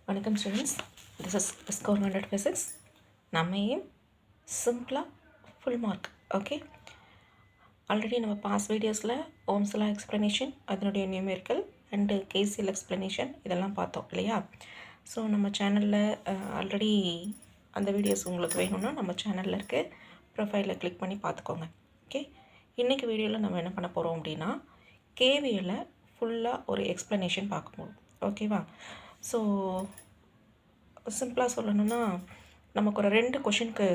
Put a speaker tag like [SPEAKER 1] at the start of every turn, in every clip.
[SPEAKER 1] வணக்கம் students, this is score 100 physics. நம்ம ஏம் சிம்பிளாக ஃபுல் மார்க். ஓகே, ஆல்ரெடி நம்ம பாஸ் வீடியோஸில் ஓம்ஸ் லா எக்ஸ்ப்ளனேஷன், அதனுடைய நியூமெரிக்கல் அண்டு கேசிஎல் எக்ஸ்ப்ளனேஷன் இதெல்லாம் பார்த்தோம் இல்லையா? ஸோ நம்ம சேனலில் ஆல்ரெடி அந்த வீடியோஸ் உங்களுக்கு வேணும்னா நம்ம சேனலில் இருக்க ப்ரொஃபைலில் கிளிக் பண்ணி பார்த்துக்கோங்க. ஓகே, இன்றைக்கி வீடியோவில் நம்ம என்ன பண்ண போகிறோம் அப்படின்னா கேவிஎல்லை ஃபுல்லாக ஒரு எக்ஸ்ப்ளனேஷன் பார்க்க போகிறோம். ஓகேவா? ஸோ சிம்பிளாக சொல்லணும்னா நமக்கு ஒரு 2 கொஷினுக்கு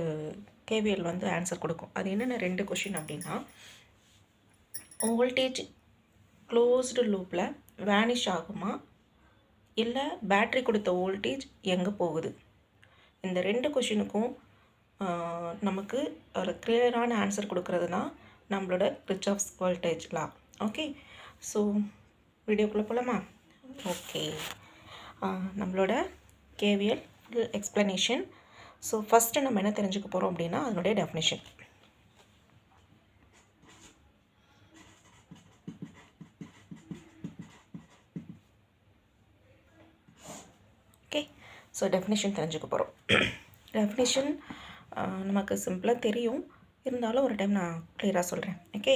[SPEAKER 1] கேவிஎல் வந்து ஆன்சர் கொடுக்கும். அது என்னென்ன 2 கொஷின் அப்படின்னா, வோல்டேஜ் க்ளோஸ்டு லூப்பில் வேனிஷ் ஆகுமா, இல்லை பேட்ரி கொடுத்த வோல்டேஜ் எங்கே போகுது? இந்த 2 கொஷினுக்கும் நமக்கு ஒரு கிளியரான ஆன்சர் கொடுக்கறது தான் நம்மளோட Kirchhoff's voltage law. Okay, so வீடியோக்குள்ளே போகலாமா? ஓகே, நம்மளோட KVL full explanation. So first நம்ம என்ன தெரிஞ்சுக்க போகிறோம் அப்படின்னா அதனுடைய டெஃபினேஷன். ஓகே, ஸோ டெஃபினேஷன் தெரிஞ்சுக்க போகிறோம். டெஃபினேஷன் நமக்கு சிம்பிளாக தெரியும், இருந்தாலும் ஒரு டைம் நான் கிளியராக சொல்கிறேன். Okay,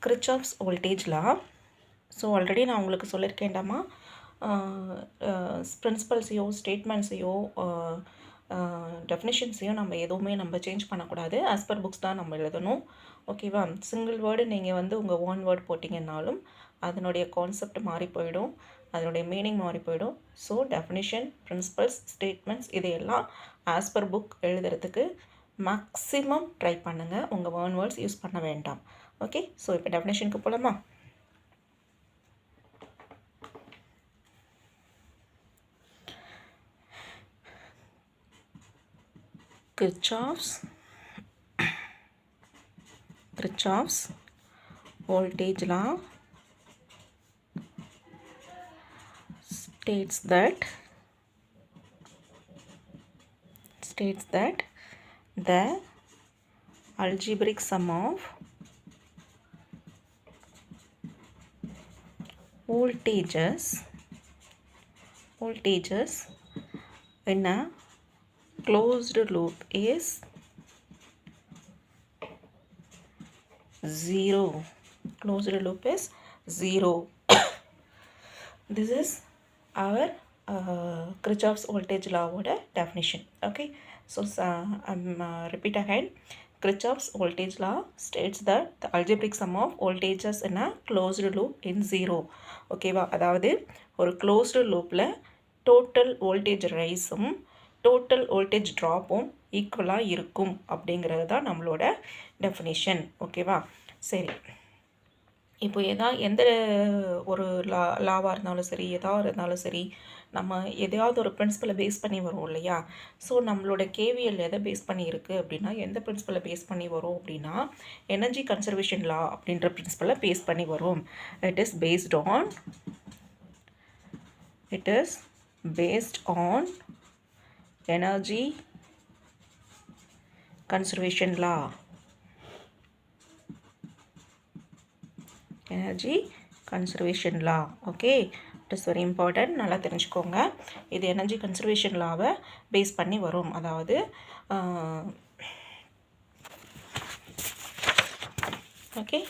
[SPEAKER 1] Kirchhoff's voltage law. So already நான் உங்களுக்கு சொல்லியிருக்கேன்டாமா, பிரின்சிபல்ஸையோ ஸ்டேட்மெண்ட்ஸையோ டெஃபினேஷன்ஸையும் நம்ம எதுவுமே நம்ம சேஞ்ச் பண்ணக்கூடாது. ஆஸ் பர் புக்ஸ் தான் நம்ம எழுதணும். ஓகேவா? சிங்கிள் வேர்டு நீங்கள் வந்து உங்கள் ஓன் வேர்டு போட்டிங்கன்னாலும் அதனுடைய கான்செப்ட் மாறி போயிடும், அதனுடைய மீனிங் மாறி போயிடும். ஸோ டெஃபினேஷன், பிரின்சிபல்ஸ், ஸ்டேட்மெண்ட்ஸ் இதையெல்லாம் ஆஸ் பர் புக் எழுதுறதுக்கு மேக்ஸிமம் ட்ரை பண்ணுங்கள். உங்கள் ஓன் வேர்ட்ஸ் யூஸ் பண்ண வேண்டாம். ஓகே, ஸோ இப்போ டெஃபினேஷனுக்கு போகலாமா? Kirchhoff's voltage law states that the algebraic sum of voltages in a closed loop is 0. Closed loop is 0. This is our Kirchhoff's voltage law definition. Okay, so repeat again. Kirchhoff's voltage law states that the algebraic sum of voltages in a closed loop in 0. ஓகேவா? அதாவது ஒரு closed loopல total voltage ரைஸும் total voltage ட்ராப்பும் ஈக்குவலாக இருக்கும் அப்படிங்கிறது தான் நம்மளோட definition. ஓகேவா? சரி, இப்போ எந்த ஒரு லாவாக இருந்தாலும் சரி, எதாவது இருந்தாலும் சரி, நம்ம எதையாவது ஒரு பிரின்சிபலை பேஸ் பண்ணி வரும் இல்லையா? ஸோ நம்மளோட கேவிஎல் எதை பேஸ் பண்ணி இருக்குது அப்படின்னா, எந்த பிரின்சிபலை பேஸ் பண்ணி வரும் அப்படின்னா எனர்ஜி கன்சர்வேஷன் லா அப்படின்ற பிரின்சிபலை பேஸ் பண்ணி வரும். It is based on energy conservation law. Okay, it is very important. நல்லா தெரிஞ்சுக்கோங்க. இது எனர்ஜி கன்சர்வேஷன் லாவை பேஸ் பண்ணி வரும். அதாவது ஓகே,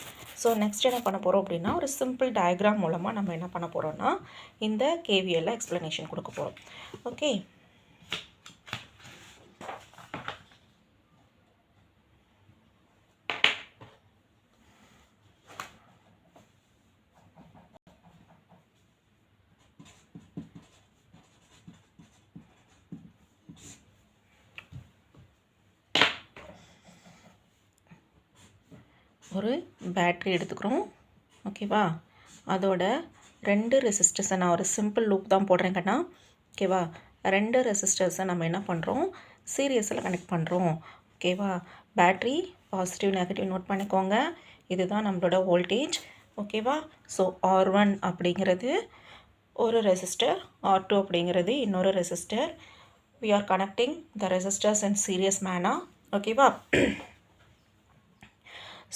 [SPEAKER 1] ஸோ நெக்ஸ்ட் என்ன பண்ண போகிறோம் அப்படின்னா ஒரு சிம்பிள் டயக்ராம் மூலமாக நம்ம என்ன பண்ண போகிறோம்னா இந்த கேவிஎல்ல எக்ஸ்ப்ளனேஷன் கொடுக்க போகிறோம். ஓகே, ஒரு பேட்ரி எடுத்துக்கிறோம். ஓகேவா? அதோட 2 ரெசிஸ்டர்ஸை நான் ஒரு சிம்பிள் லூப் தான் போடுறேன் கண்ணா. ஓகேவா? 2 ரெசிஸ்டர்ஸை நம்ம என்ன பண்ணுறோம், சீரியஸில் கனெக்ட் பண்ணுறோம். ஓகேவா? பேட்ரி பாசிட்டிவ் நெகட்டிவ் நோட் பண்ணிக்கோங்க. இதுதான் நம்மளோட வோல்டேஜ். ஓகேவா? ஸோ R1 அப்படிங்கிறது ஒரு ரெசிஸ்டர், R2 அப்படிங்கிறது இன்னொரு resistor. we are connecting the resistors in series manner. ஓகேவா?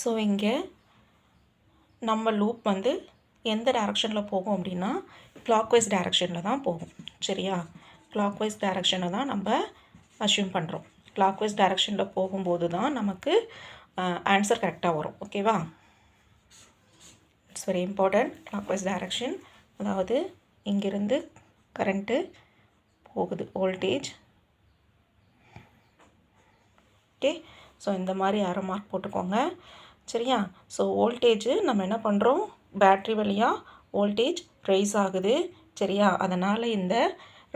[SPEAKER 1] ஸோ இங்கே நம்ம லூப் வந்து எந்த டைரக்ஷனில் போகும் அப்படின்னா கிளாக்வைஸ் டைரக்ஷனில் தான் போகும். சரியா? clockwise direction தான் நம்ம அஷ்யூம் பண்ணுறோம். clockwise directionல போகும்போது தான் நமக்கு ஆன்சர் கரெக்டாக வரும். ஓகேவா? It's very important. clockwise direction அதாவது இங்கிருந்து கரண்ட்டு போகுது, வோல்டேஜ். ஓகே, ஸோ இந்த மாதிரி அரை மார்க் போட்டுக்கோங்க. சரியா? ஸோ வோல்டேஜ் நம்ம என்ன பண்ணுறோம், பேட்ரி வழியாக வோல்டேஜ் ரைஸ் ஆகுது. சரியா? அதனால் இந்த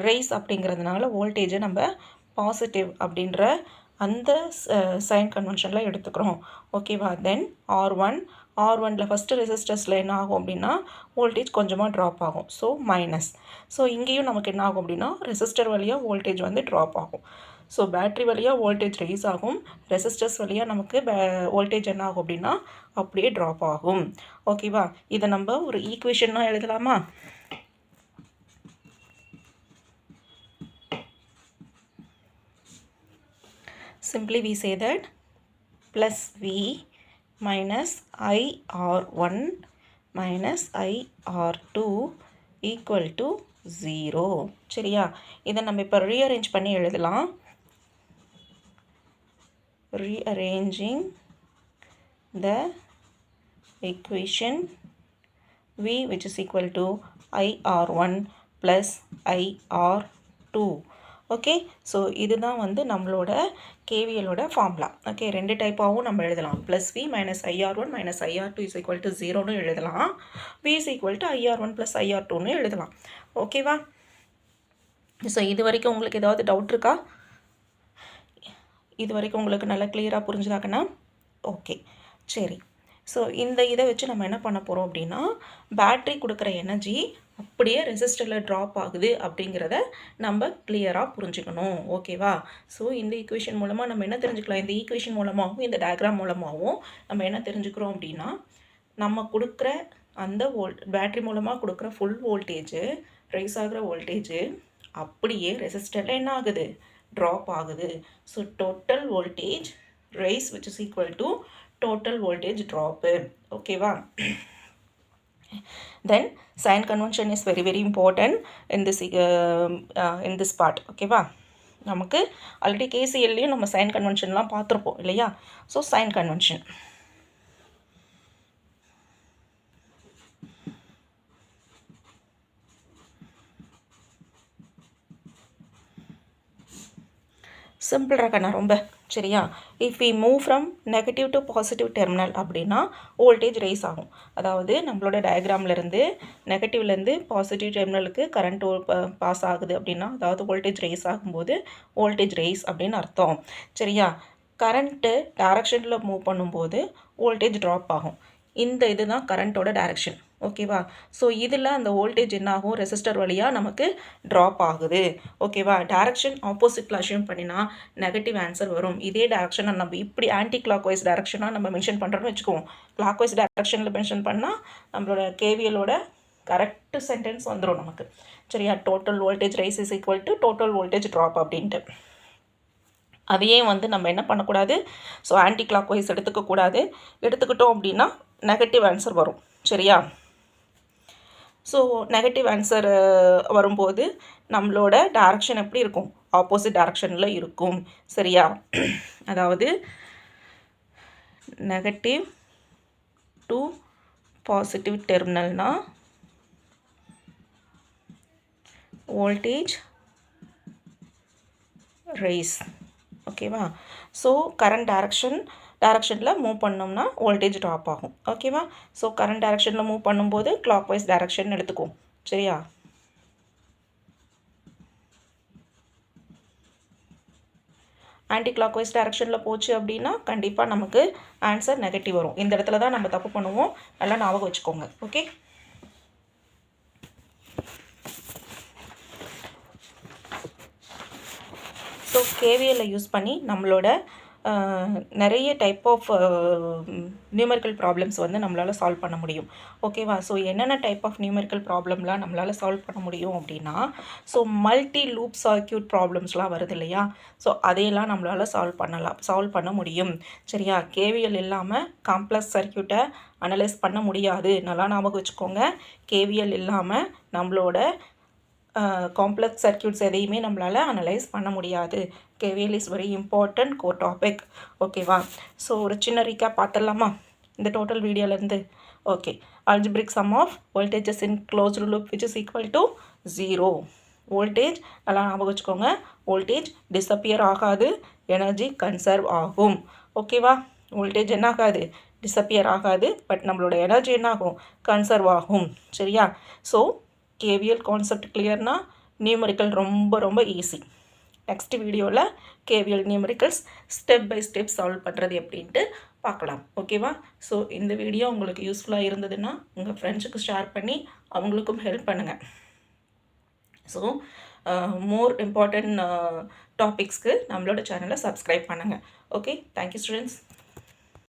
[SPEAKER 1] ரைஸ் அப்படிங்கிறதுனால வோல்டேஜை நம்ம பாசிட்டிவ் அப்படின்ற அந்த சைன் கன்வென்ஷனில் எடுத்துக்கிறோம். ஓகேவா? தென் R1ல் ஃபஸ்ட்டு ரெசிஸ்டர்ஸில் என்ன ஆகும் அப்படின்னா வோல்டேஜ் கொஞ்சமாக ட்ராப் ஆகும். So minus. ஸோ இங்கேயும் நமக்கு என்ன ஆகும் அப்படின்னா ரெசிஸ்டர் வழியாக வோல்டேஜ் வந்து ட்ராப் ஆகும். ஸோ பேட்ரி வழியாக வோல்டேஜ் ரைஸ் ஆகும், ரெசிஸ்டர்ஸ் வழியாக நமக்கு வோல்டேஜ் என்ன ஆகும் அப்படின்னா அப்படியே ட்ராப் ஆகும். ஓகேவா? இதை நம்ம ஒரு ஈக்குவேஷனாக எழுதலாமா? Simply we say that plus V minus IR1 minus IR2 equal to 0. சரியா? இதை நம்ம இப்போ rearrange பண்ணி எழுதலாம். Rearranging the equation V which is equal to IR1 plus IR2. Okay, so இதுதான் வந்து நம்மளோட கேவிஎலோட ஃபார்முலா. ஓகே, ரெண்டு டைப்பாகவும் நம்ம எழுதலாம். Plus V minus IR one minus IR two is equal to 0ன்னு எழுதலாம். V is equal to IR one plus ஐஆர்2ன்னு எழுதலாம். ஓகேவா? ஸோ இது வரைக்கும் உங்களுக்கு ஏதாவது டவுட் இருக்கா? இது வரைக்கும் உங்களுக்கு நல்லா கிளியராக புரிஞ்சுதாக்கண்ணா? ஓகே, சரி. ஸோ இந்த இதை வச்சு நம்ம என்ன பண்ண போகிறோம் அப்படின்னா பேட்ரி கொடுக்குற எனர்ஜி அப்படியே ரெசிஸ்டரில் ட்ராப் ஆகுது அப்படிங்கிறத நம்ம கிளியராக புரிஞ்சுக்கணும். ஓகேவா? ஸோ இந்த ஈக்குவேஷன் மூலமாக நம்ம என்ன தெரிஞ்சுக்கலாம், இந்த ஈக்குவேஷன் மூலமாகவும் இந்த டயக்ராம் மூலமாகவும் நம்ம என்ன தெரிஞ்சுக்கிறோம் அப்படின்னா நம்ம கொடுக்குற அந்த பேட்ரி மூலமாக கொடுக்குற ஃபுல் வோல்டேஜு, ரைஸ் ஆகிற வோல்டேஜு அப்படியே ரெசிஸ்டரில் என்ன ஆகுது, ட்ராப் ஆகுது. So total voltage rice which is equal to total voltage drop. ஓகேவா? then sign convention is very very important in this part. ஓகேவா? நமக்கு ஆல்ரெடி கேசிஎல்லையும் நம்ம சைன் கன்வென்ஷன்லாம் பார்த்துருப்போம் இல்லையா? ஸோ சைன் கன்வென்ஷன் சிம்பிள் இருக்கண்ணா ரொம்ப. சரியா? If we move from negative to positive terminal அப்படின்னா வோல்டேஜ் ரைஸ் ஆகும். அதாவது நம்மளோட டயக்ராம்லேருந்து நெகட்டிவ்லேருந்து பாசிட்டிவ் டெர்மினலுக்கு கரண்ட் பாஸ் ஆகுது அப்படின்னா அதாவது வோல்டேஜ் ரைஸ் ஆகும்போது வோல்டேஜ் ரைஸ் அப்படின்னு அர்த்தம். சரியா? கரண்ட்டு டைரக்ஷனில் மூவ் பண்ணும்போது வோல்டேஜ் ட்ராப் ஆகும். இந்த இதுதான் கரண்ட்டோட டைரக்ஷன். ஓகேவா? ஸோ இதில் அந்த வோல்டேஜ் என்ன ஆகும், ரெசிஸ்டர் வழியாக நமக்கு ட்ராப் ஆகுது. ஓகேவா? டைரக்ஷன் ஆப்போசிட்டில் அஷ்யூம் பண்ணினா நெகட்டிவ் ஆன்சர் வரும். இதே டைரக்ஷனை நம்ம இப்படி ஆன்டி கிளாக் வைஸ் டைரக்ஷனாக நம்ம மென்ஷன் பண்ணுறோன்னு வச்சுக்குவோம். கிளாக் வைஸ் டைரக்ஷனில் மென்ஷன் பண்ணால் நம்மளோட கேவிஎலோட கரெக்ட் சென்டென்ஸ் வந்துடும் நமக்கு. சரியா? Total voltage rice is equal to total voltage drop அப்படின்ட்டு. அதையே வந்து நம்ம என்ன பண்ணக்கூடாது, ஸோ ஆன்டி கிளாக் வைஸ் எடுத்துக்கக்கூடாது. எடுத்துக்கிட்டோம் அப்படின்னா நெகட்டிவ் ஆன்சர் வரும். சரியா? ஸோ நெகட்டிவ் ஆன்சர் வரும்போது நம்மளோட டைரக்ஷன் எப்படி இருக்கும், ஆப்போசிட் டைரக்ஷனில் இருக்கும். சரியா? அதாவது நெகட்டிவ் டு பாசிட்டிவ் டெர்மினல்னால் வோல்டேஜ் ரைஸ். ஓகேவா? ஸோ கரண்ட் டைரக்ஷனில் மூவ் பண்ணோம்னா வோல்டேஜ் ட்ராப் ஆகும். ஓகேவா? ஸோ கரண்ட் டைரக்ஷனில் மூவ் பண்ணும்போது கிளாக் வைஸ் டைரக்ஷன் எடுத்துக்கும். சரியா? ஆன்டி கிளாக் வைஸ் டைரக்ஷனில் போச்சு அப்படின்னா கண்டிப்பாக நமக்கு ஆன்சர் நெகட்டிவ் வரும். இந்த இடத்துல தான் நம்ம தப்பு பண்ணுவோம். நல்லா ஞாபகம் வச்சுக்கோங்க. ஓகே? ஸோ கேவிஎல்லை யூஸ் பண்ணி நம்மளோட நிறைய டைப் ஆஃப் நியூமெரிக்கல் ப்ராப்ளம்ஸ் வந்து நம்மளால் சால்வ் பண்ண முடியும். ஓகேவா? ஸோ என்னென்ன டைப் ஆஃப் நியூமெரிக்கல் ப்ராப்ளம்லாம் நம்மளால் சால்வ் பண்ண முடியும் அப்படின்னா ஸோ மல்டி லூப் சர்க்யூட் ப்ராப்ளம்ஸ்லாம் வருது இல்லையா? ஸோ அதையெல்லாம் நம்மளால் சால்வ் பண்ண முடியும். சரியா? கேவிஎல் இல்லாமல் காம்ப்ளெக்ஸ் சர்க்யூட்டை அனலைஸ் பண்ண முடியாது. நல்லா ஞாபகம் வச்சுக்கோங்க. கேவிஎல் இல்லாமல் நம்மளோட காம்ப்ளெக்ஸ் சர்க்யூட்ஸ் எதையுமே நம்மளால் அனலைஸ் பண்ண முடியாது. KVL is very important core topic. ஓகேவா? ஸோ ஒரு சின்ன ரீகேப் பார்த்துடலாமா இந்த டோட்டல் வீடியோலேருந்து? Okay, algebraic sum of voltages in closed loop which is equal to 0. Voltage நல்லா ஞாபகம் வச்சுக்கோங்க, வோல்டேஜ் டிஸப்பியர் ஆகாது, எனர்ஜி கன்சர்வ் ஆகும். ஓகேவா? வோல்டேஜ் என்ன ஆகாது, டிஸப்பியர் ஆகாது, பட் நம்மளோட எனர்ஜி என்ன ஆகும், கன்சர்வ் ஆகும். சரியா? ஸோ கேவிஎல் கான்செப்ட் கிளியர்னா நியூமரிக்கல் ரொம்ப ரொம்ப ஈஸி. நெக்ஸ்ட் வீடியோவில் KVL numericals step by step solve பண்ணுறது எப்படின்ட்டு பார்க்கலாம். ஓகேவா? ஸோ இந்த வீடியோ உங்களுக்கு யூஸ்ஃபுல்லாக இருந்ததுன்னா உங்கள் ஃப்ரெண்ட்ஸுக்கு ஷேர் பண்ணி அவங்களுக்கும் ஹெல்ப் பண்ணுங்கள். ஸோ மோர் இம்பார்ட்டன்ட் டாபிக்ஸ்க்கு நம்மளோட சேனலை சப்ஸ்கிரைப் பண்ணுங்கள். Okay, thank you students.